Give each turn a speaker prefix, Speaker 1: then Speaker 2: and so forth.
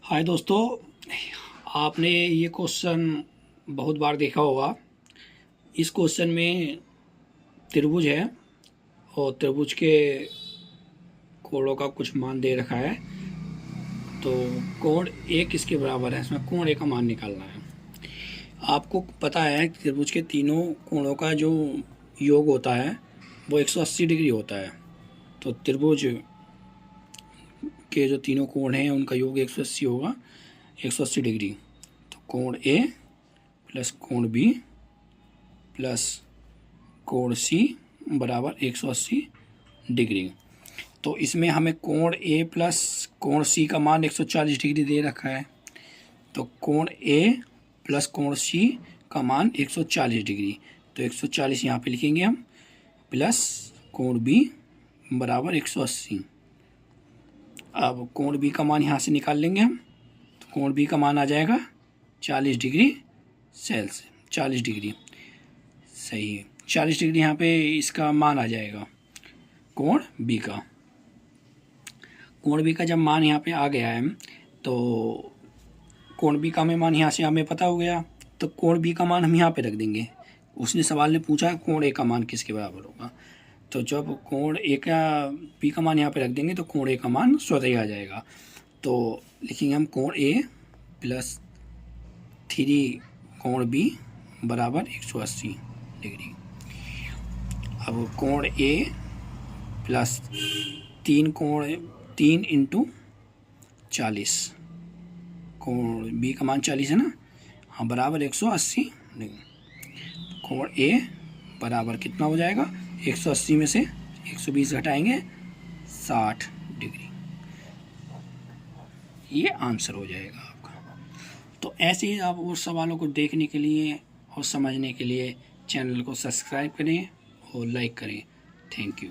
Speaker 1: हाय दोस्तों, आपने ये क्वेश्चन बहुत बार देखा होगा। इस क्वेश्चन में त्रिभुज है और त्रिभुज के कोणों का कुछ मान दे रखा है। तो कोण ए किसके बराबर है, इसमें कोण ए का मान निकालना है। आपको पता है कि त्रिभुज के तीनों कोणों का जो योग होता है वो 180 डिग्री होता है। तो त्रिभुज के जो तीनों कोण हैं उनका योग 180 होगा, 180 डिग्री। तो कोण ए प्लस कोण बी प्लस कोण सी बराबर 180 डिग्री। तो इसमें हमें कोण ए प्लस कोण सी का मान 140 डिग्री दे रखा है। तो कोण ए प्लस कोण सी का मान 140 डिग्री, तो 140 यहाँ पे लिखेंगे हम, प्लस कोण बी बराबर 180। अब कोण बी का मान यहाँ से निकाल लेंगे हम। तो कोण बी का मान आ जाएगा 40 डिग्री सेल्सियस, 40 डिग्री सही है। 40 डिग्री यहाँ पे इसका मान आ जाएगा कोण बी का। कोण बी का जब मान यहाँ पे आ गया है तो कोण बी का हमें मान यहाँ से हमें पता हो गया। तो कोण बी का मान हम यहाँ पे रख देंगे। उसने सवाल ने पूछा कोण ए का मान किसके बराबर होगा, तो जब कोण ए का बी का मान यहाँ पे रख देंगे तो कोण ए का मान स्वतः ही आ जाएगा। तो लिखेंगे हम कोण ए प्लस 3 कोण बी बराबर 180 डिग्री। अब कोण ए प्लस 3 इंटू 40, कोण बी का मान 40 है ना, हाँ, बराबर 180 डिग्री। कोण ए बराबर कितना हो जाएगा, 180 में से 120 घटाएंगे 60 डिग्री। ये आंसर हो जाएगा आपका। तो ऐसे ही आप और सवालों को देखने के लिए और समझने के लिए चैनल को सब्सक्राइब करें और लाइक करें। Thank you.